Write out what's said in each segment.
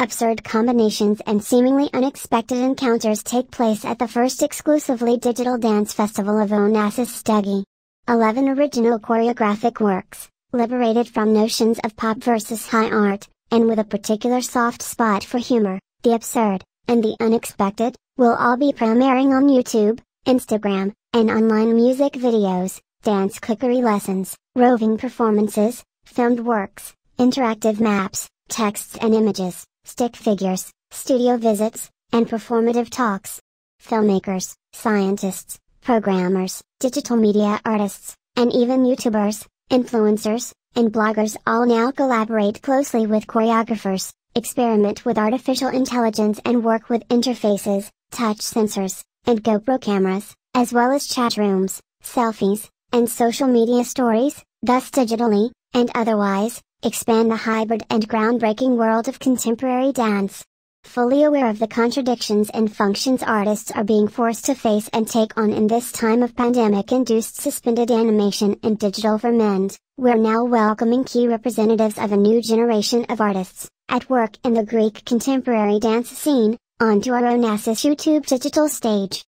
absurd combinations and seemingly unexpected encounters take place at the first exclusively digital dance festival of Onassis Stegi. 11 original choreographic works, liberated from notions of pop versus high art, and with a particular soft spot for humor, the absurd, and the unexpected, will all be premiering on YouTube, Instagram, and online music videos, dance cookery lessons, roving performances, filmed works, interactive maps, texts and images, stick figures, studio visits, and performative talks. Filmmakers, scientists, programmers, digital media artists, and even YouTubers, influencers, and bloggers all now collaborate closely with choreographers, experiment with artificial intelligence and work with interfaces, touch sensors, and GoPro cameras, as well as chat rooms, selfies, and social media stories, thus digitally, and otherwise, expand the hybrid and groundbreaking world of contemporary dance. Fully aware of the contradictions and functions artists are being forced to face and take on in this time of pandemic-induced suspended animation and digital ferment, we're now welcoming key representatives of a new generation of artists, at work in the Greek contemporary dance scene, onto our Onassis YouTube digital stage.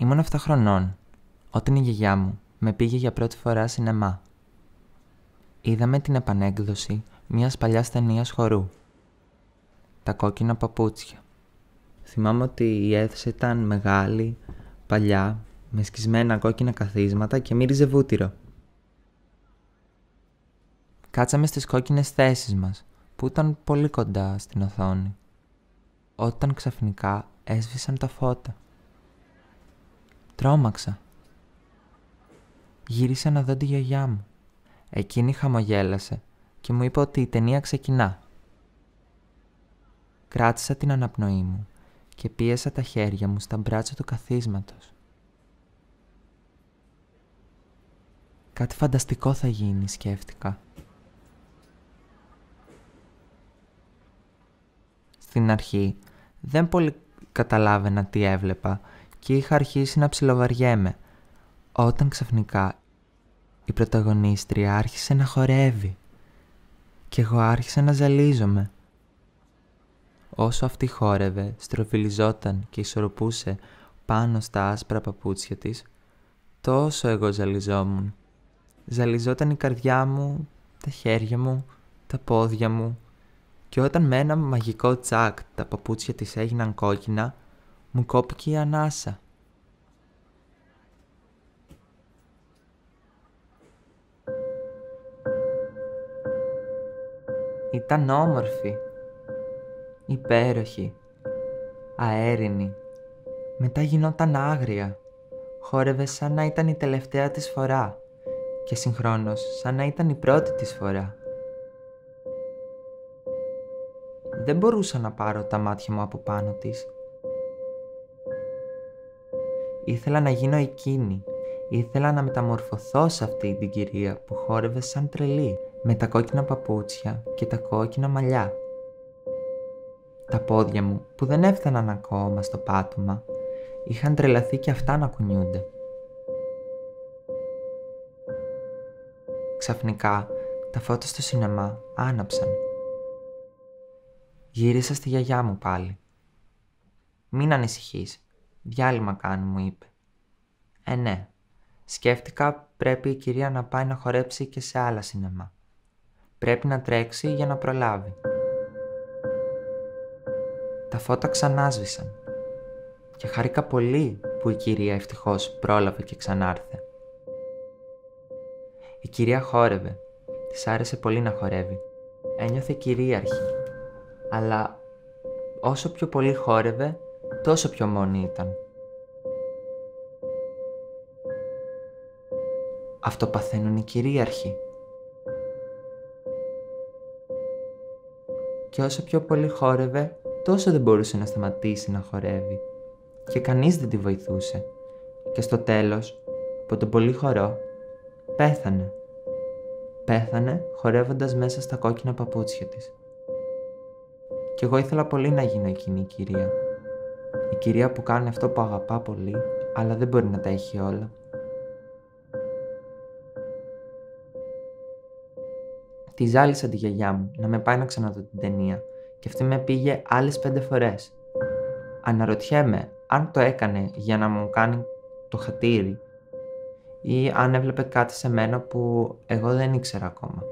Ήμουν 7 χρονών, όταν η γιαγιά μου με πήγε για πρώτη φορά σινεμά. Είδαμε την επανέκδοση μιας παλιάς ταινίας χορού. Τα κόκκινα παπούτσια. Θυμάμαι ότι η αίθουσα ήταν μεγάλη, παλιά, με σκισμένα κόκκινα καθίσματα και μύριζε βούτυρο. Κάτσαμε στις κόκκινες θέσεις μας, που ήταν πολύ κοντά στην οθόνη, όταν ξαφνικά έσβησαν τα φώτα. Τρόμαξα. Γύρισα να δω τη γιαγιά μου. Εκείνη χαμογέλασε και μου είπε ότι η ταινία ξεκινά. Κράτησα την αναπνοή μου και πίεσα τα χέρια μου στα μπράτσα του καθίσματος. Κάτι φανταστικό θα γίνει, σκέφτηκα. Στην αρχή δεν πολύ καταλάβαινα τι έβλεπα και είχα αρχίσει να ψιλοβαριέμαι, όταν ξαφνικά η πρωταγωνίστρια άρχισε να χορεύει και εγώ άρχισα να ζαλίζομαι. Όσο αυτή χόρευε, στροφιλιζόταν και ισορροπούσε πάνω στα άσπρα παπούτσια της, τόσο εγώ ζαλιζόμουν. Ζαλιζόταν η καρδιά μου, τα χέρια μου, τα πόδια μου και όταν με ένα μαγικό τσακ τα παπούτσια της έγιναν κόκκινα, μου κόπηκε η ανάσα. Ήταν όμορφη, υπέροχη, αέρινη. Μετά γινόταν άγρια. Χόρευε σαν να ήταν η τελευταία της φορά και συγχρόνως σαν να ήταν η πρώτη της φορά. Δεν μπορούσα να πάρω τα μάτια μου από πάνω της. Ήθελα να γίνω εκείνη. Ήθελα να μεταμορφωθώ σε αυτή την κυρία που χόρευε σαν τρελή, με τα κόκκινα παπούτσια και τα κόκκινα μαλλιά. Τα πόδια μου, που δεν έφταναν ακόμα στο πάτωμα, είχαν τρελαθεί και αυτά να κουνιούνται. Ξαφνικά, τα φώτα στο σινεμά άναψαν. Γύρισα στη γιαγιά μου πάλι. «Μην ανησυχείς, διάλειμμα κάνει», μου είπε. Ναι. Σκέφτηκα πρέπει η κυρία να πάει να χορέψει και σε άλλα σινεμά. Πρέπει να τρέξει για να προλάβει. Τα φώτα ξανάσβησαν και χάρηκα πολύ που η κυρία ευτυχώς πρόλαβε και ξανάρθε. Η κυρία χόρευε. Της άρεσε πολύ να χορεύει. Ένιωθε κυρίαρχη. Αλλά όσο πιο πολύ χόρευε, τόσο πιο μόνη ήταν. Αυτό παθαίνουν οι κυρίαρχοι. Και όσο πιο πολύ χόρευε, τόσο δεν μπορούσε να σταματήσει να χορεύει. Και κανείς δεν τη βοηθούσε. Και στο τέλος, από τον πολύ χορό, πέθανε. Πέθανε χορεύοντας μέσα στα κόκκινα παπούτσια της. Κι εγώ ήθελα πολύ να γίνω εκείνη η κυρία. Η κυρία που κάνει αυτό που αγαπά πολύ, αλλά δεν μπορεί να τα έχει όλα. Τη ζάλισα τη γιαγιά μου να με πάει να ξαναδώ την ταινία και αυτή με πήγε άλλες 5 φορές. Αναρωτιέμαι αν το έκανε για να μου κάνει το χατήρι ή αν έβλεπε κάτι σε μένα που εγώ δεν ήξερα ακόμα.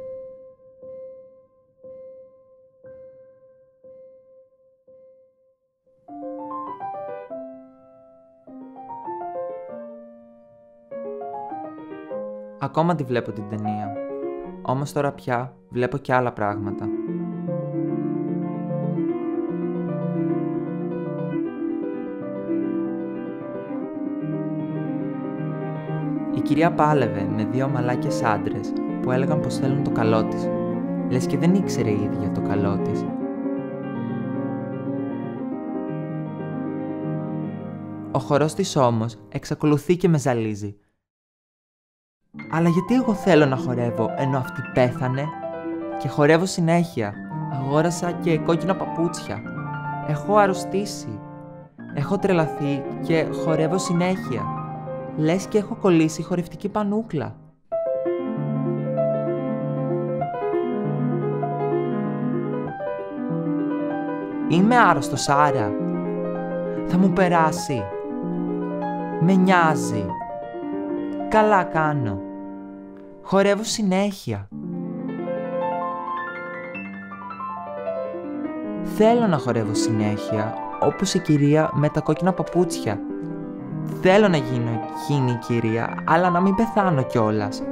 Ακόμα τη βλέπω την ταινία, όμως τώρα πια βλέπω και άλλα πράγματα. Η κυρία πάλευε με 2 μαλάκες άντρες που έλεγαν πως θέλουν το καλό της. Λες και δεν ήξερε η ίδια το καλό της. Ο χορός της όμως εξακολουθεί και με ζαλίζει. Αλλά γιατί εγώ θέλω να χορεύω ενώ αυτή πέθανε? Και χορεύω συνέχεια. Αγόρασα και κόκκινα παπούτσια. Έχω αρρωστήσει. Έχω τρελαθεί και χορεύω συνέχεια. Λες και έχω κολλήσει χορευτική πανούκλα. Είμαι άρρωστος άρα. Θα μου περάσει. Με νοιάζει. Καλά κάνω. Χορεύω συνέχεια. Θέλω να χορεύω συνέχεια, όπως η κυρία με τα κόκκινα παπούτσια. Θέλω να γίνω εκείνη η κυρία, αλλά να μην πεθάνω κιόλας.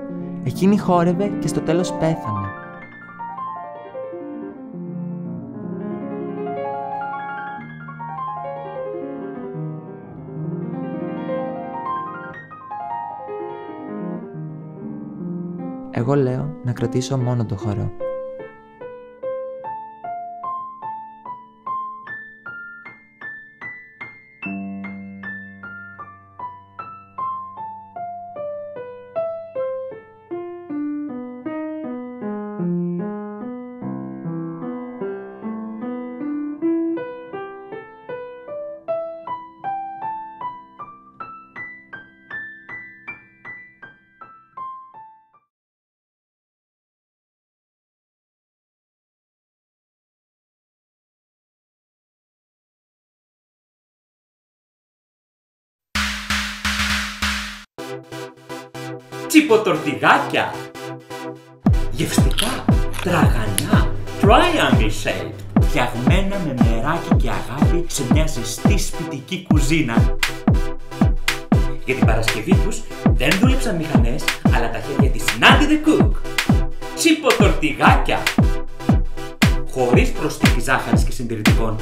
Εκείνη χόρευε και στο τέλος πέθανε. Εγώ λέω να κρατήσω μόνο το χορό. τσιποτορτιγάκια. Γευστικά, τραγανά, triangle shape. Φτιαγμένα με νεράκι και αγάπη σε μια ζεστή σπιτική κουζίνα. Για την Παρασκευή τους δεν δούλεψαν μηχανές, αλλά τα χέρια της Nandy the Cook. Τσιποτορτιγάκια. Χωρίς προσθήκη ζάχαρης και συντηρητικών.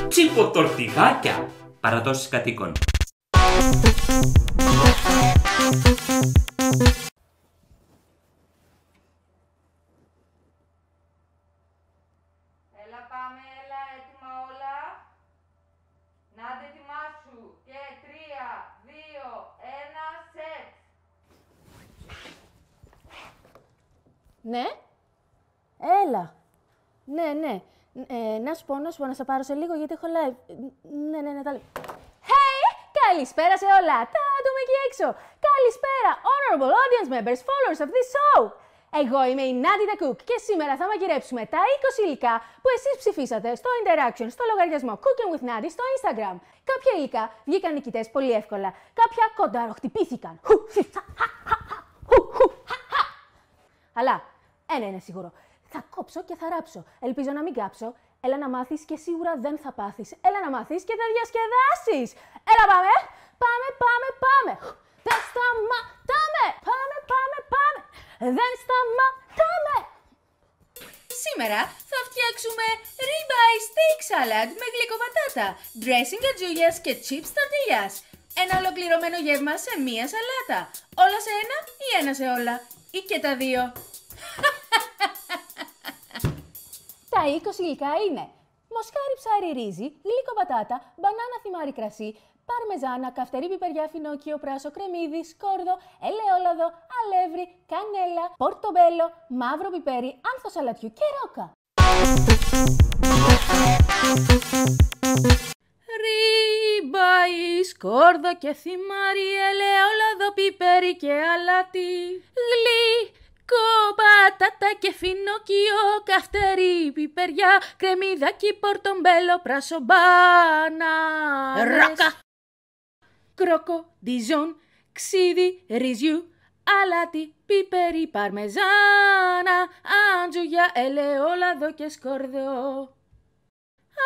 Τσιποτορτιγάκια. Παραδόσεις κατοίκων. Έλα πάμε, έλα, έτοιμα όλα. Νάντε ετοιμάσου. Και 3, 2, 1, σετ. Ναι. Έλα. Ναι. Να σου πω, να σε πάρω σε λίγο γιατί έχω live. Ναι, τα λέω. Hey! Καλησπέρα σε όλα! Τα άτομα εκεί έξω! Καλησπέρα! Honorable audience members, followers of this show! Εγώ είμαι η Nandy the Cook και σήμερα θα μαγειρέψουμε τα 20 υλικά που εσείς ψηφίσατε στο interaction στο λογαριασμό Cooking with Nandy στο Instagram. Κάποια υλικά βγήκαν νικητές πολύ εύκολα. Κάποια κονταροχτυπήθηκαν. Αλλά ένα είναι σίγουρο. Θα κόψω και θα ράψω. Ελπίζω να μην κάψω. Έλα να μάθεις και σίγουρα δεν θα πάθεις. Έλα να μάθεις και θα διασκεδάσεις. Έλα πάμε. Πάμε. Δεν σταματάμε. Πάμε. Δεν σταματάμε. Σήμερα θα φτιάξουμε ribeye steak salad με γλυκοπατάτα, dressing ατζούγιας και chips tortillas. Ένα ολοκληρωμένο γεύμα σε μία σαλάτα. Όλα σε ένα ή ένα σε όλα. Ή και τα δύο. Τα 20 υλικά είναι μοσχάρι ψάρι ρύζι, γλύκο πατάτα, μπανάνα θυμάρι κρασί, παρμεζάνα, καυτερή πιπεριά φινόκιο, πράσο κρεμμύδι, σκόρδο, ελαιόλαδο, αλεύρι, κανέλα, πορτομπέλο, μαύρο πιπέρι, άνθος αλατιού και ρόκα. Ριμπάι, σκόρδο και θυμάρι, ελαιόλαδο, πιπέρι και αλάτι, πατάτα και φινόκιο, καυτερή πιπεριά, κρεμμύδακι, πορτομπέλο, πράσο, μπανάνες, ρόκα, κρόκο, διζόν, ξύδι, ρυζιού, αλάτι, πιπέρι, παρμεζάνα, άντζουγια, ελαιόλαδο και σκόρδο,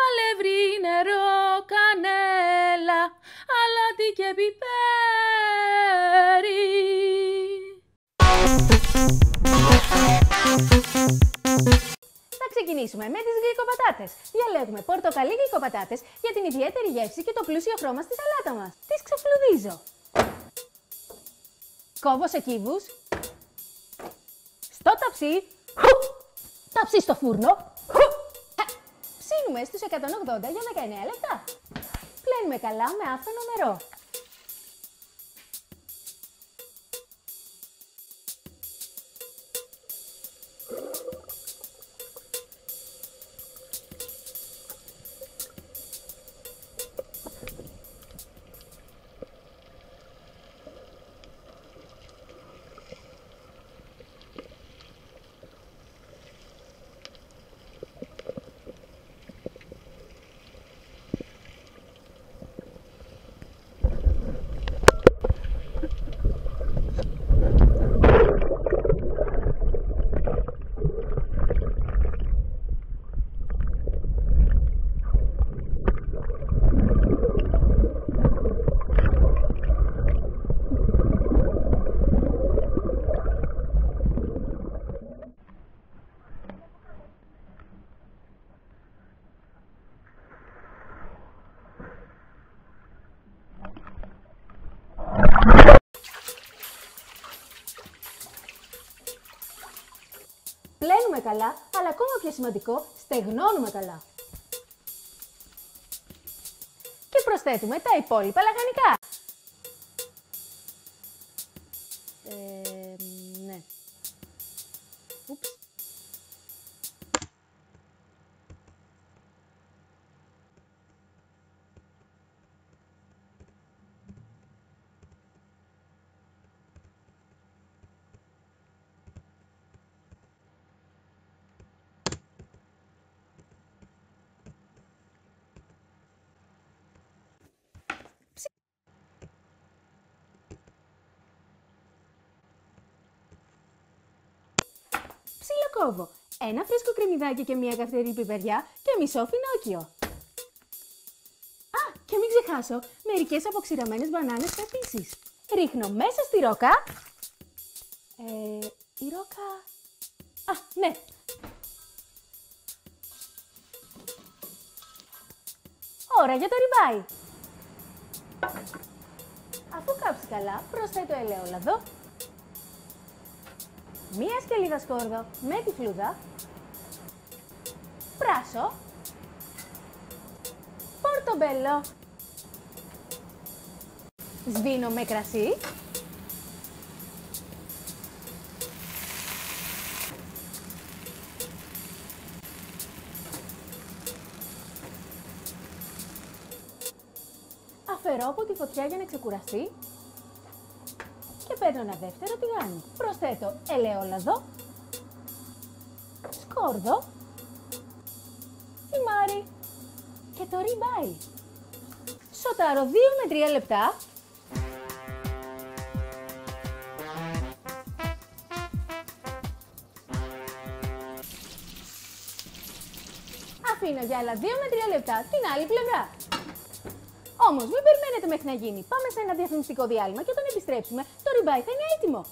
αλεύρι, νερό, κανέλα, αλάτι και πιπέρι. Θα ξεκινήσουμε με τις γλυκοπατάτες. Διαλέγουμε πορτοκαλί γλυκοπατάτες για την ιδιαίτερη γεύση και το πλούσιο χρώμα στη σαλάτα μας. Τις ξεφλουδίζω. Κόβω σε κύβους. Στο ταψί. Ταψί στο φούρνο. Ψήνουμε στους 180 για 19 λεπτά. Πλένουμε καλά με άφθονο νερό. Πλένουμε καλά, αλλά ακόμα πιο σημαντικό, στεγνώνουμε καλά. Και προσθέτουμε τα υπόλοιπα λαχανικά. Ναι. Ούψ. κόβω ένα φρέσκο κρεμμυδάκι και μία καυτερή πιπεριά και μισό φινόκιο. Α, και μην ξεχάσω μερικές αποξηραμένες μπανάνες επίσης. Ρίχνω μέσα στη ρόκα. Η ρόκα... Α, ναι. Ώρα για το ριμπάι. Αφού κάψει καλά, προσθέτω ελαιόλαδο, μία σκελίδα σκόρδο με τη φλούδα, πράσο, πορτομπέλο, σβήνω με κρασί, αφαιρώ από τη φωτιά για να ξεκουραστεί και παίρνω ένα δεύτερο τηγάνι. Προσθέτω ελαιόλαδο, σκόρδο, θυμάρι και το ριμπάι. Σοτάρω 2 με 3 λεπτά. Αφήνω για άλλα 2 με 3 λεπτά την άλλη πλευρά. Όμως μην περιμένετε μέχρι να γίνει. Πάμε σε ένα διαφημιστικό διάλειμμα και όταν επιστρέψουμε το ριμπάι θα είναι έτοιμο.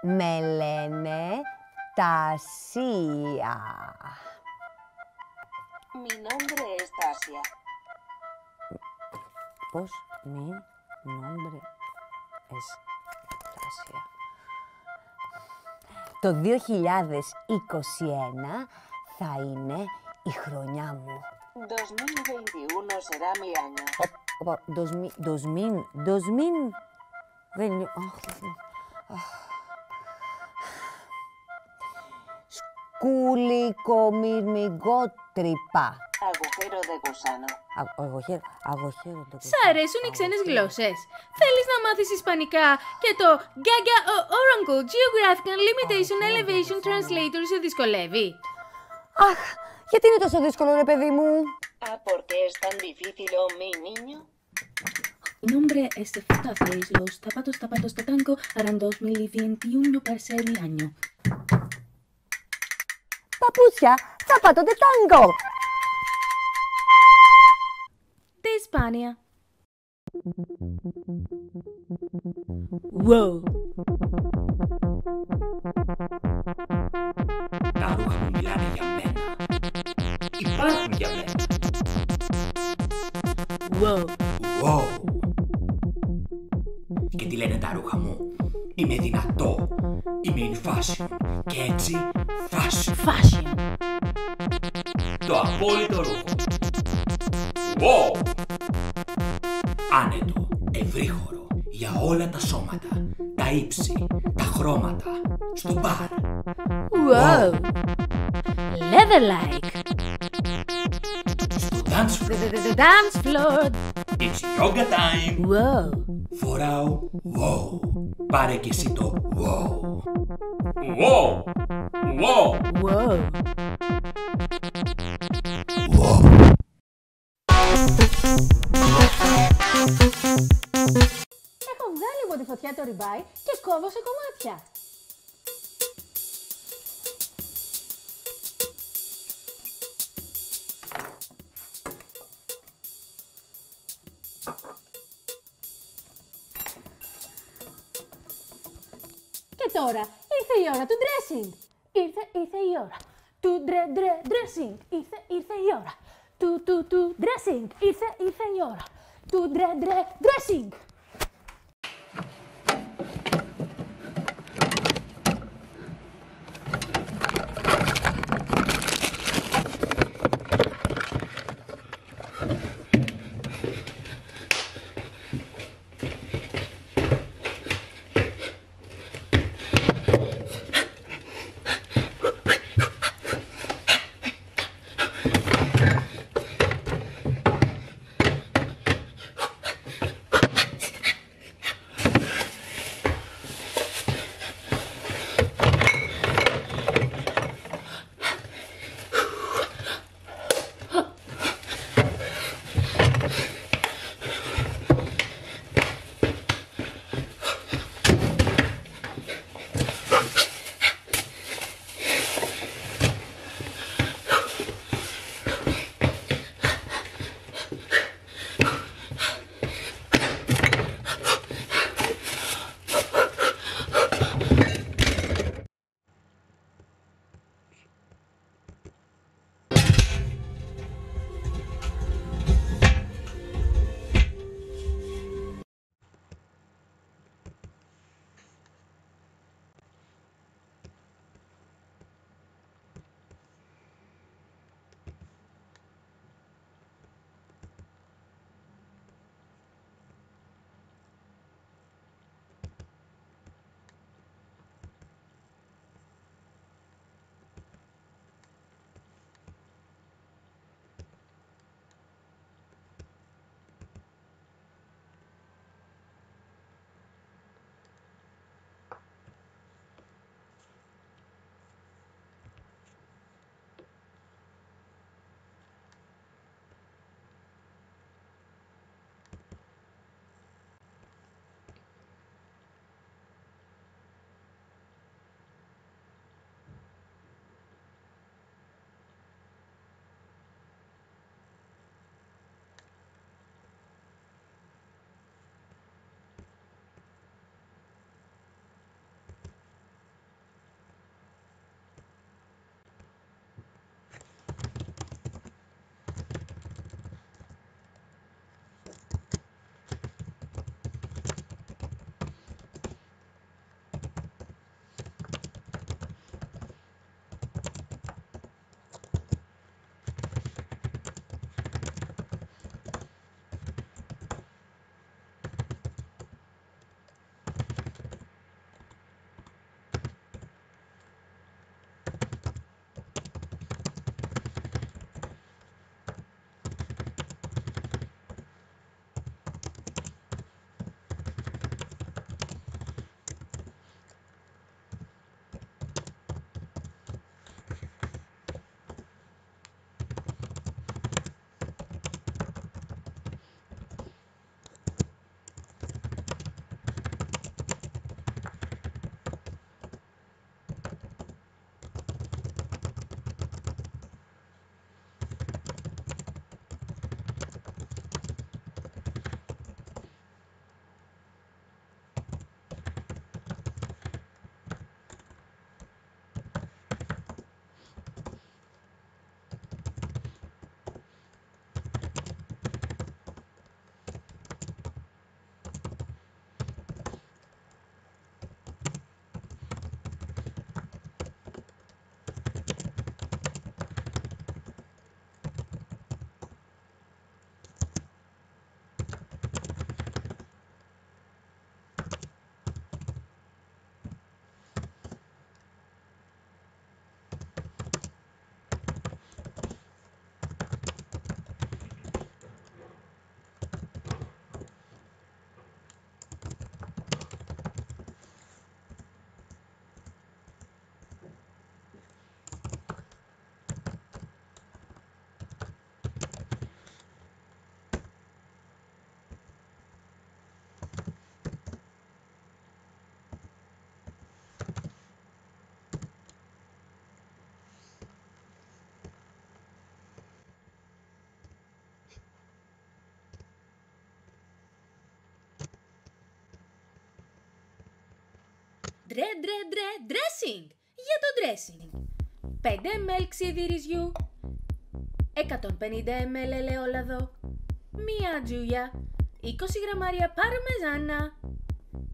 Με λένε Τασία. Mi nombre es Tasia. Πώς? Mi nombre es Tasia. Το 2021 θα είναι η χρονιά μου. 2021 será mi año. Οπα, 2000, δεν είναι... Σκουλικομυρμικότρυπα. Agujero de gusano. Αγωχέρο το Σ' αρέσουν οι ξένες γλώσσες? Θέλεις να μάθεις ισπανικά και το Gaga Orango Geographical Limitation Elevation Translator σε δυσκολεύει? Αχ, γιατί είναι τόσο δύσκολο ρε παιδί μου? ¿Ah, por qué es tan difícil, oh, mi niño? Mi nombre es Tasia y los zapatos de tango harán 2021 para ser mi año. Παπούτσια, zapato de tango. De España. Wow. Τα ρούχα μου μιλάνε για μένα. Υπάρχουν για μένα. Wow. Wow. Και τι λένε τα ρούχα μου? Είμαι δυνατό. Είμαι in fashion. Και έτσι fashion. Το απόλυτο ρούχο. Wow. Άνετο, ευρύχωρο, για όλα τα σώματα, τα ύψη, τα χρώματα, στο μπαρ. Wow. Leather-like. Στο dance floor. The dance floor. It's yoga time. Wow. Φοράω wow. Πάρε και εσύ το wow. Wow. Wow. Wow. Wow. Έχω βγάλει από τη φωτιά το ριμπάι και κόβω σε κομμάτια. Και τώρα ήρθε η ώρα του dressing. Ήρθε η ώρα του dressing. Ήρθε η ώρα του dressing. Ήρθε η ώρα του dressing. Dressing. Για το dressing. 5 ml ξύδι ρυζιού, 150 ml ελαιόλαδο, μία τζούια, 20 γραμμάρια παρμεζάνα,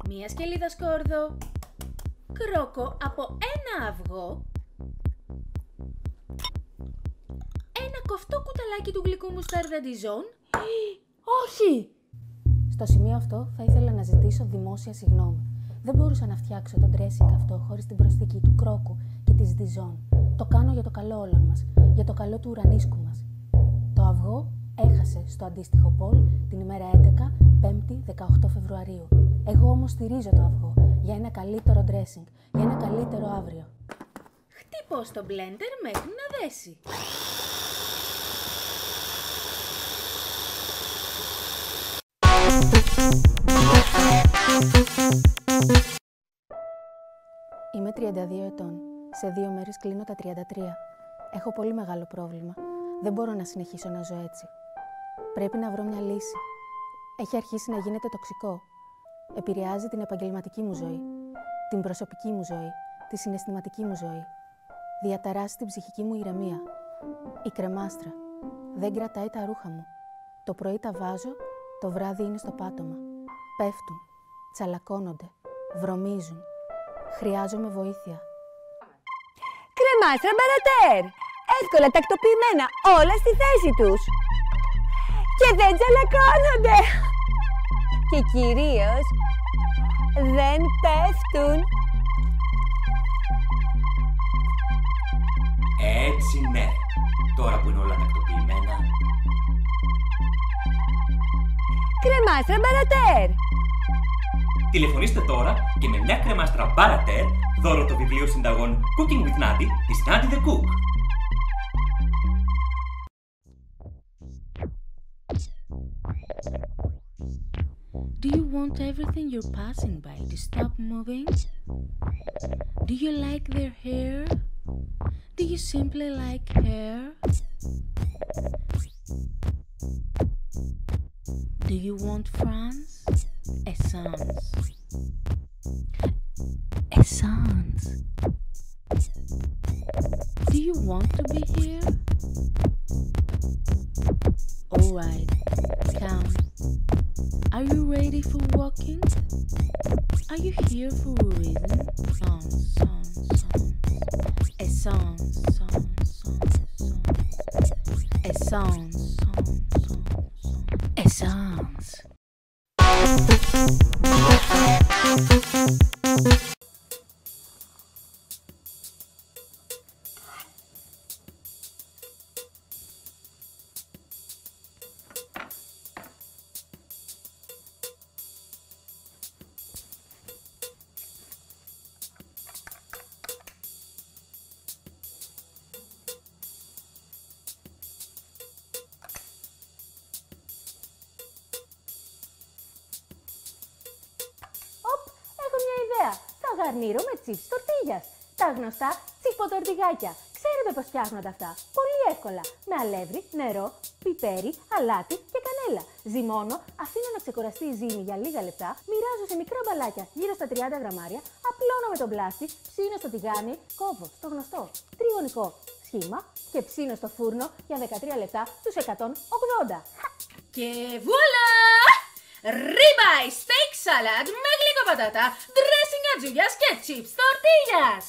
μία σκελίδα σκόρδο, κρόκο από ένα αυγό, ένα κοφτό κουταλάκι του γλυκού μουστάρδα Dijon. Όχι! Στο σημείο αυτό θα ήθελα να ζητήσω δημόσια συγγνώμη. Δεν μπορούσα να φτιάξω το dressing αυτό χωρίς την προσθήκη του κρόκου και της Dijon. Το κάνω για το καλό όλων μας, για το καλό του ουρανίσκου μας. Το αυγό έχασε στο αντίστοιχο πολ την ημέρα 11, 5η 18 Φεβρουαρίου. Εγώ όμως στηρίζω το αυγό για ένα καλύτερο dressing, για ένα καλύτερο αύριο. Χτύπω στο blender μέχρι να δέσει. Είμαι 32 ετών. Σε 2 μέρες κλείνω τα 33. Έχω πολύ μεγάλο πρόβλημα. Δεν μπορώ να συνεχίσω να ζω έτσι. Πρέπει να βρω μια λύση. Έχει αρχίσει να γίνεται τοξικό. Επηρεάζει την επαγγελματική μου ζωή, την προσωπική μου ζωή, τη συναισθηματική μου ζωή. Διαταράσσει την ψυχική μου ηρεμία. Η κρεμάστρα. Δεν κρατάει τα ρούχα μου. Το πρωί τα βάζω, το βράδυ είναι στο πάτωμα. Πέφτουν, τσαλακώνονται, βρωμίζουν. Χρειάζομαι βοήθεια. Κρεμάστρα Μπαρατέρ! Εύκολα τακτοποιημένα, όλα στη θέση τους. Και δεν τσαλακώνονται. Και κυρίως δεν πέφτουν. Έτσι ναι. Τώρα που είναι όλα τακτοποιημένα. Κρεμάστρα Μπαρατέρ! Τηλεφωνήστε τώρα και με μια κρεμάστρα Μπαρατέρ δώρο το βιβλίο συνταγών Cooking with Nadi της Nadi the Cook. Do you want everything you're passing by to stop moving? Do you like their hair? Do you simply like hair? Do you want France? Essence. Essence. Do you want to be here? Alright, come. Are you ready for walking? Are you here for a reason? Essence. Γαρνίρω με τσιπς τορτίγιας. Τα γνωστά τσιποτορτιγάκια. Ξέρετε πώς φτιάχνονται αυτά. Πολύ εύκολα. Με αλεύρι, νερό, πιπέρι, αλάτι και κανέλα. Ζυμώνω, αφήνω να ξεκουραστεί η ζύμη για λίγα λεπτά, μοιράζω σε μικρά μπαλάκια γύρω στα 30 γραμμάρια, απλώνω με τον πλάστη, ψήνω στο τηγάνι, κόβω στο γνωστό τριγωνικό σχήμα και ψήνω στο φούρνο για 13 λεπτά στους 180. Και βουαλά! Ribeye steak salad με γλυκό πατάτα, dressing ατζουλιάς και chips τορτίγιας.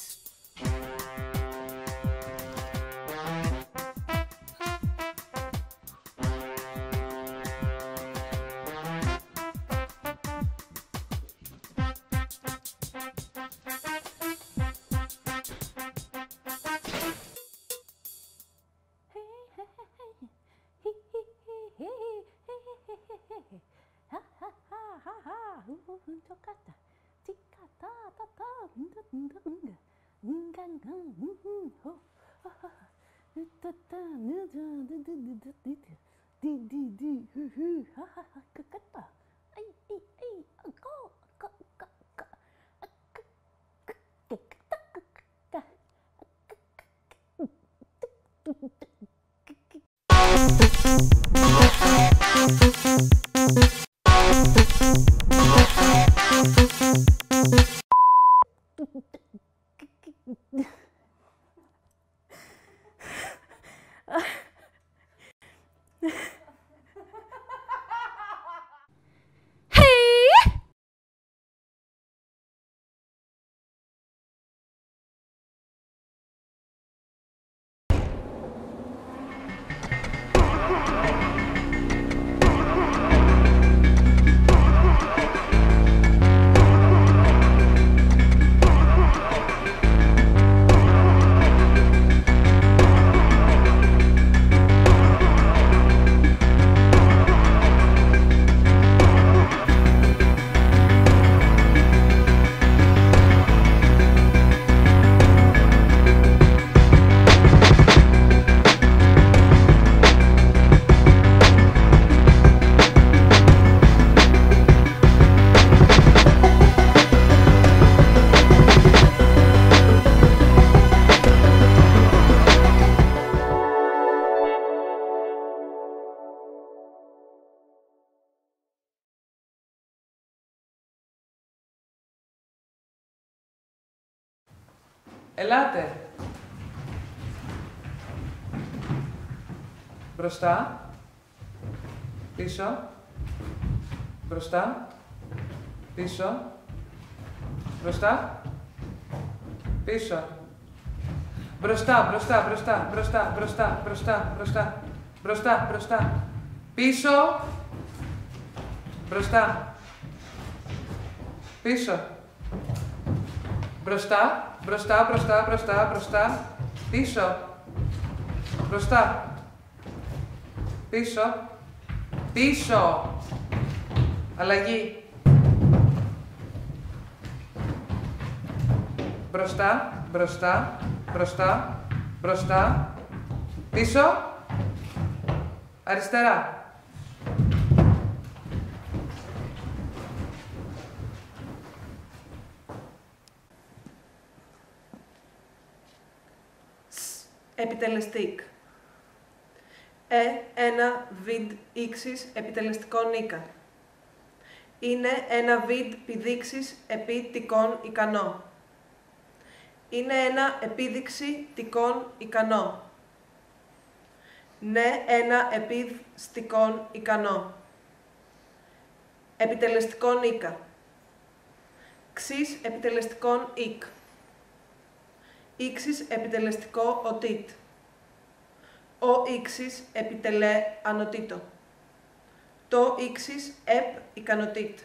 Ελάτε. Μπροστά. Πίσω. Μπροστά. Πίσω. Μπροστά. Πίσω. Μπροστά, μπροστά, μπροστά, μπροστά, μπροστά, μπροστά, μπροστά, μπροστά, μπροστά. Πίσω. Μπροστά. Πίσω. Μπροστά, μπροστά, μπροστά, μπροστά, μπροστά. Πίσω. Μπροστά. Πίσω. Πίσω. Αλλαγή. Μπροστά, μπροστά, μπροστά, μπροστά. Πίσω. Αριστερά. Επιτελεστικ. Ένα βιδ ίξις επιτελεστικών οίκα. Είναι ένα βιδ πηδήξεις επί τικών ικανό. Είναι ένα επίδειξη τικών ικανό. Ναι, ένα επίδ στικών ικανό. Επιτελεστικών οίκα. Ξής επιτελεστικών ικ. Ήξις επιτελεστικό οτίτ. Ο ήξις επιτελέ ανωτήτο. Το ήξις επ ικανοτήτ.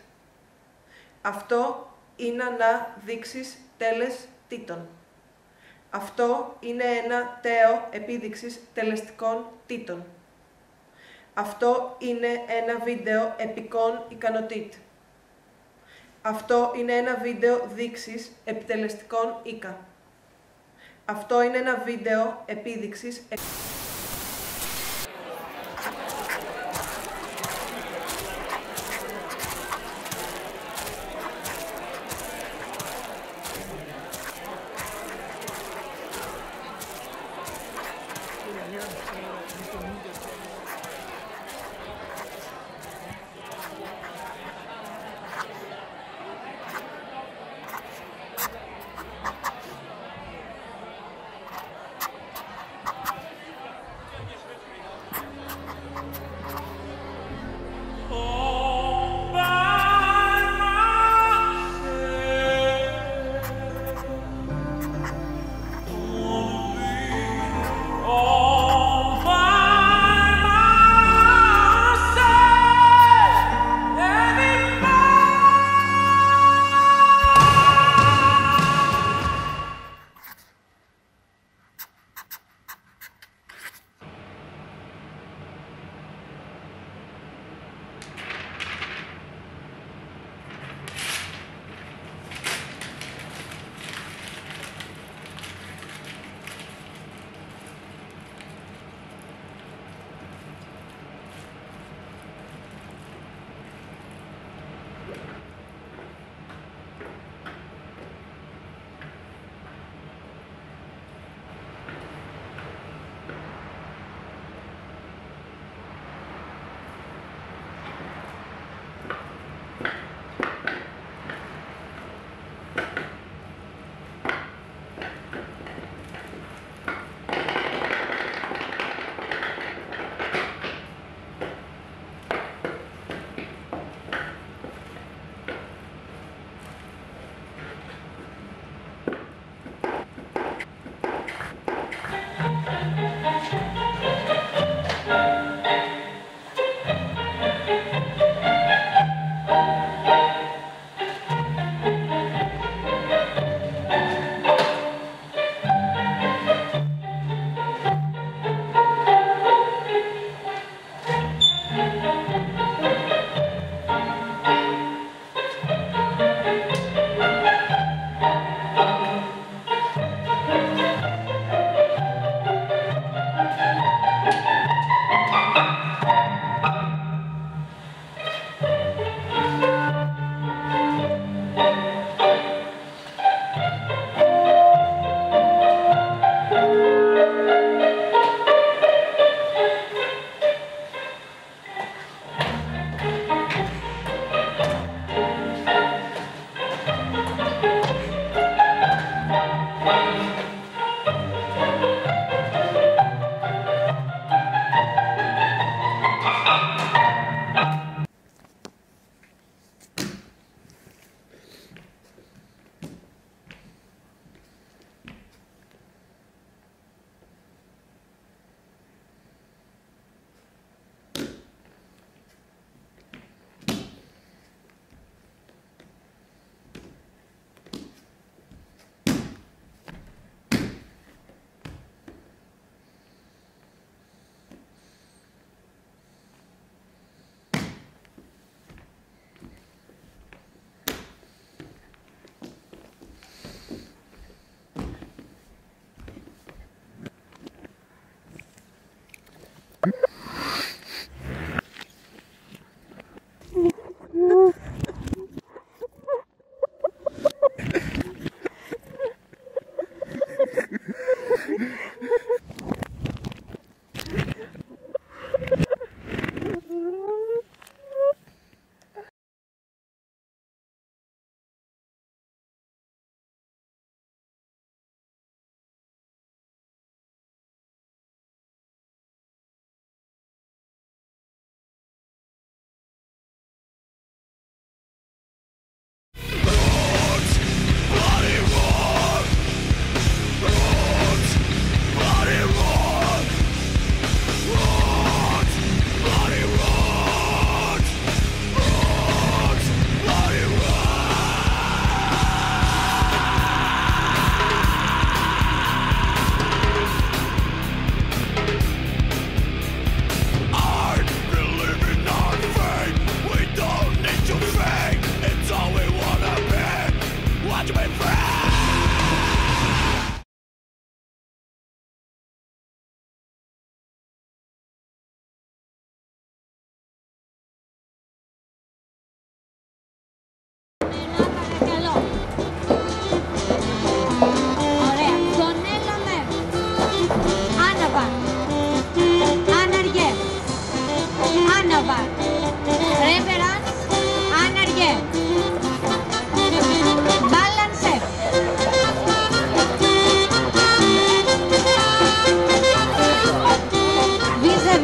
Αυτό είναι να δείξεις τέλες τίτων. Αυτό είναι ένα τέο επίδειξης τελεστικών τίτων. Αυτό είναι ένα βίντεο επικών ικανοτήτ. Αυτό είναι ένα βίντεο δείξης επιτελεστικών οίκα. Αυτό είναι ένα βίντεο επίδειξης.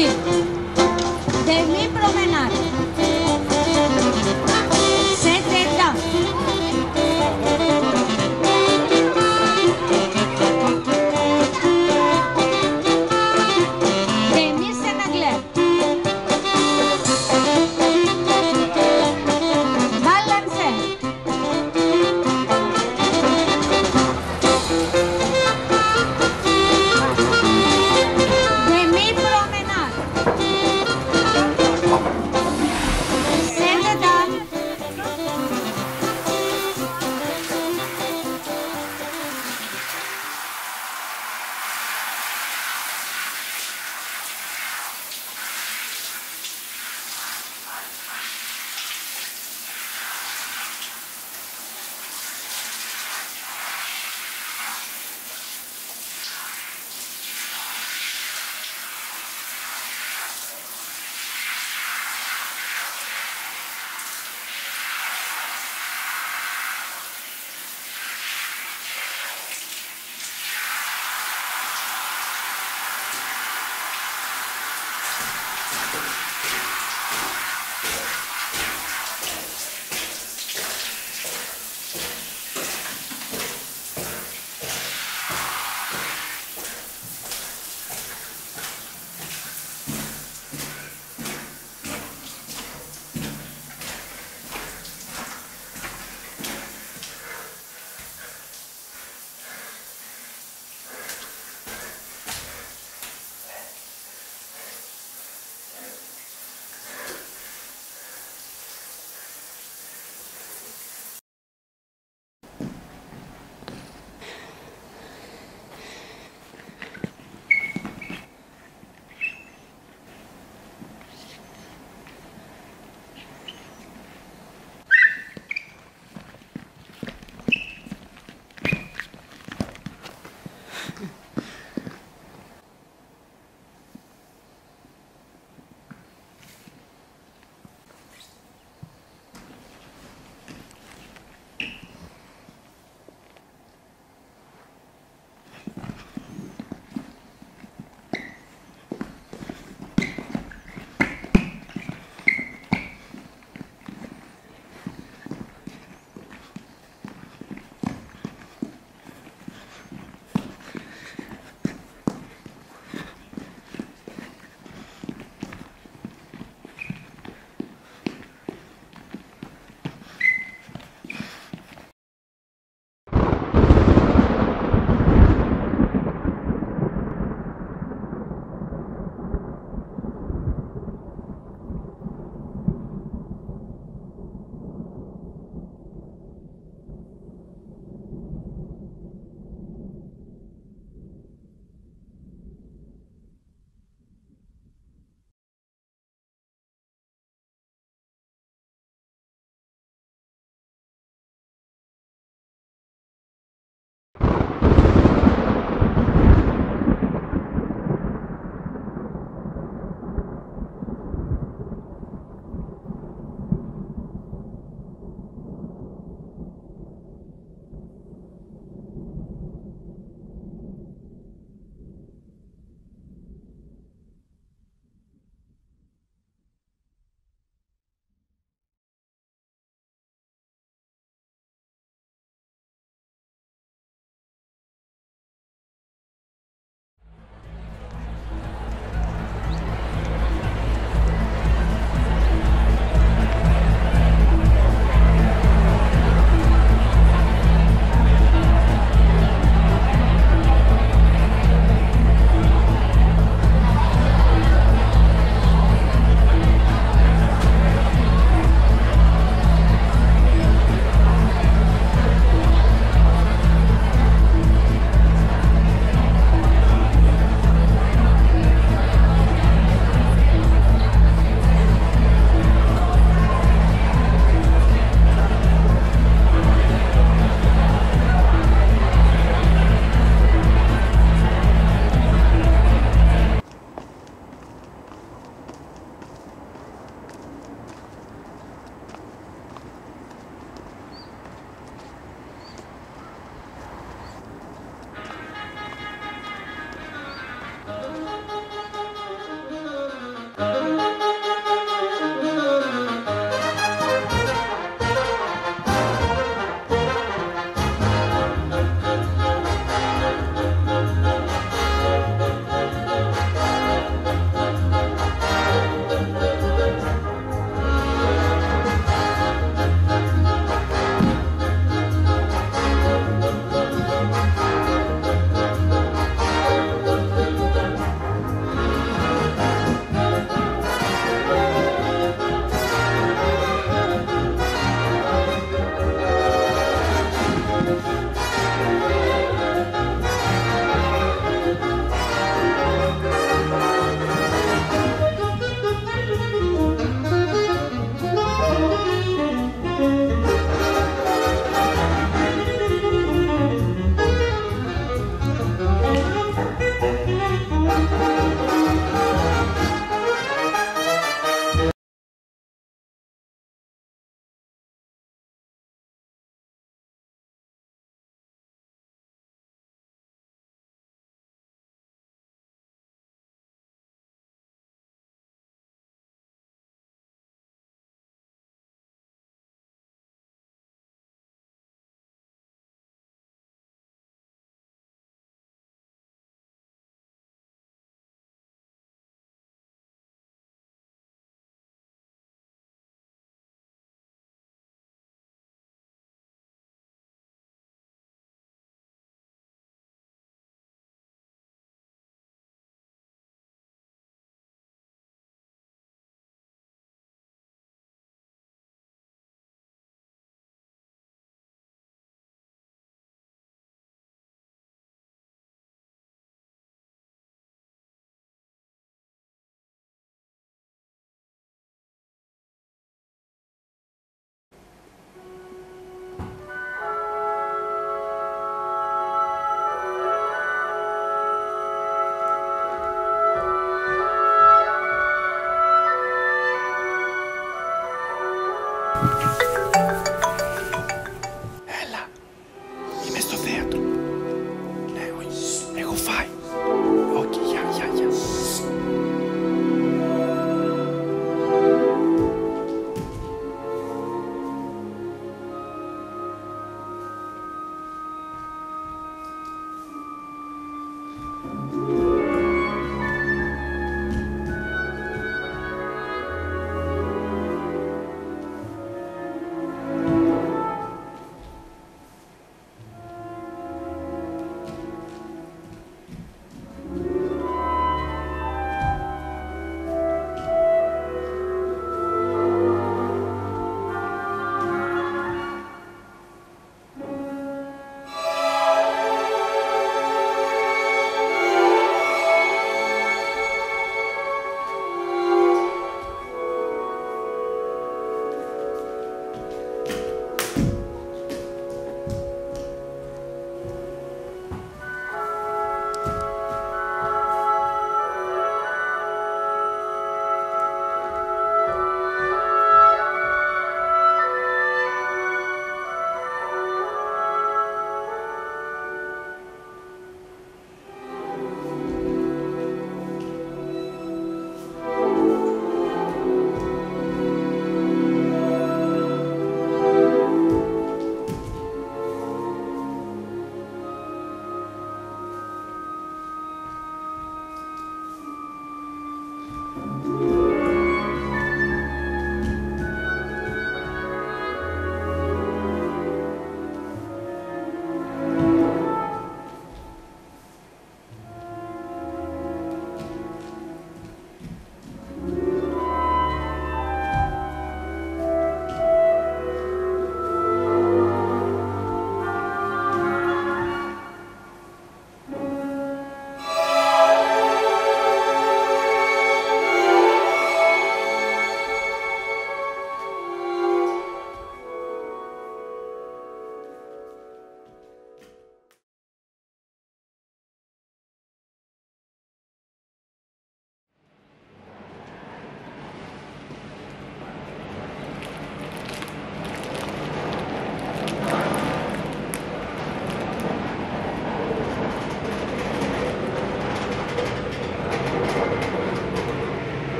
suite. Demi promenade. C'est dedans. Demi c'est anglais. Balancé. Demi promenade.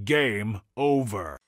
Game over.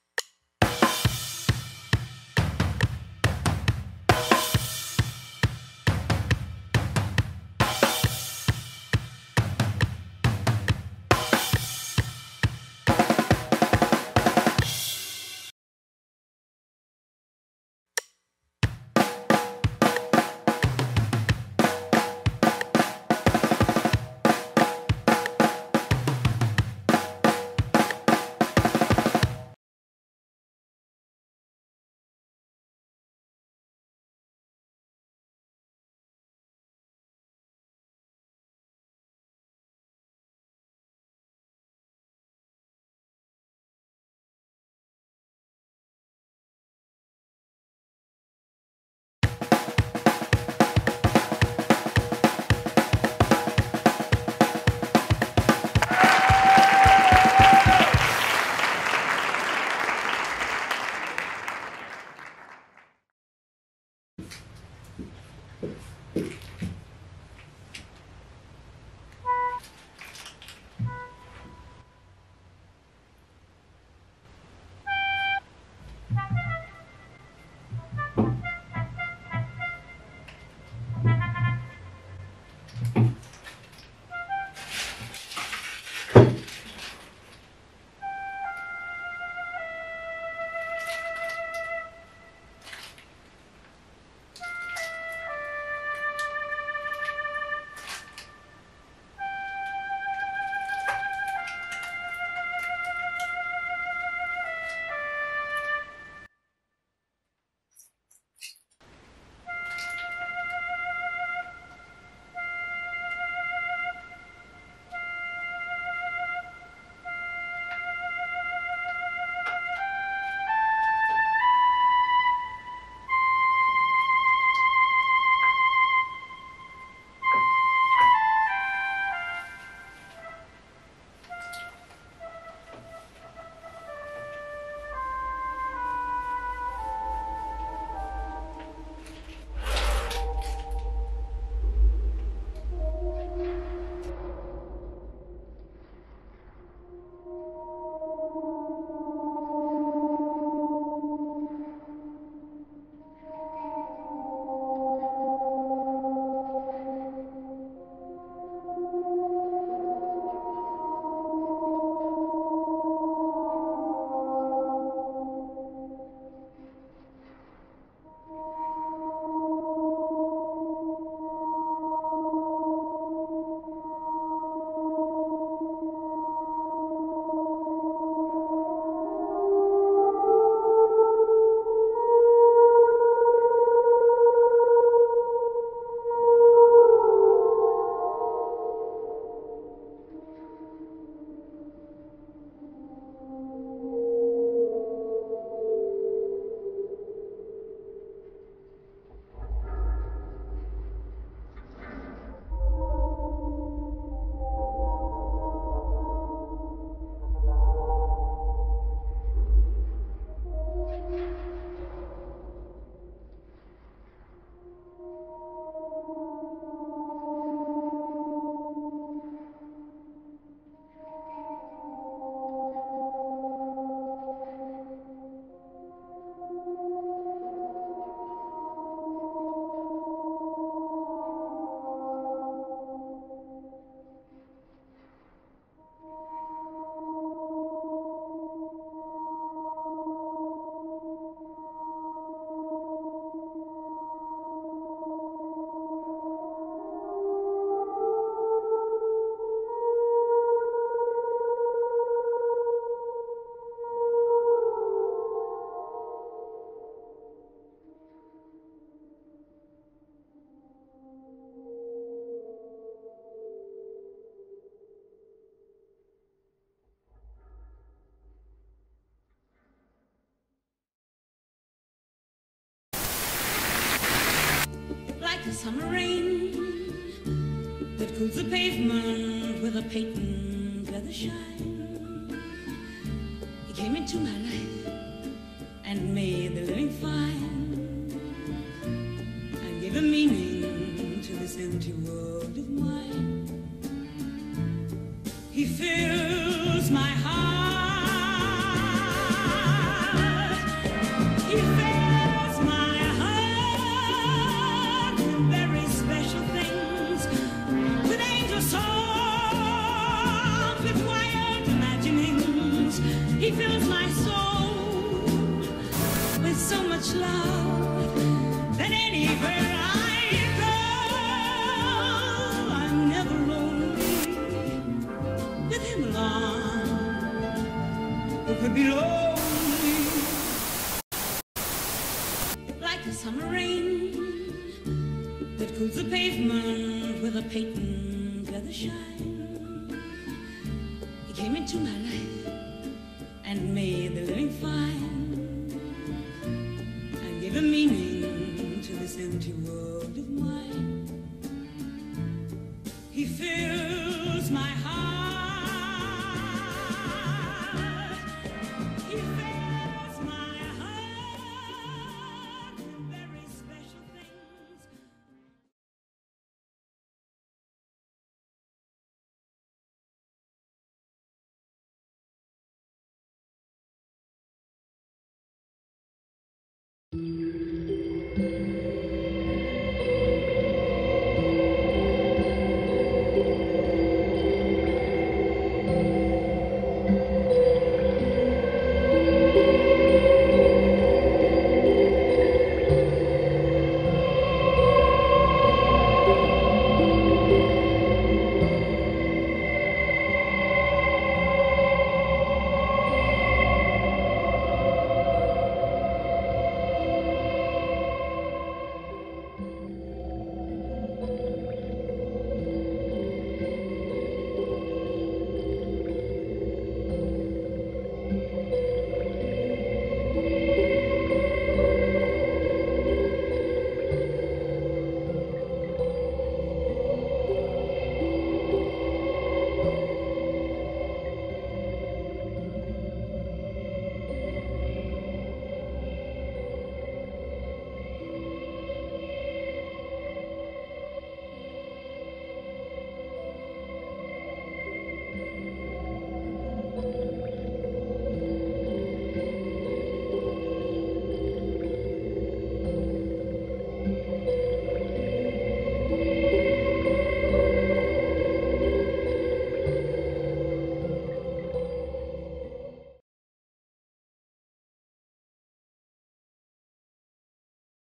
summer rain that cools the pavement with a patent leather shine. He came into my life and made the living fine, and gave a meaning to this empty world of mine. He fills my heart. He fills my heart with very special things, with angel songs, with wild imaginings. He fills my soul with so much love that anywhere I go, I'm never lonely. With him along, who could be lonely? Like the summer rain that cools the pavement with a patent leather shine. He came into my life and made the living fine, and gave a meaning to this empty world of mine. He fills my heart. He fills my heart with very special things.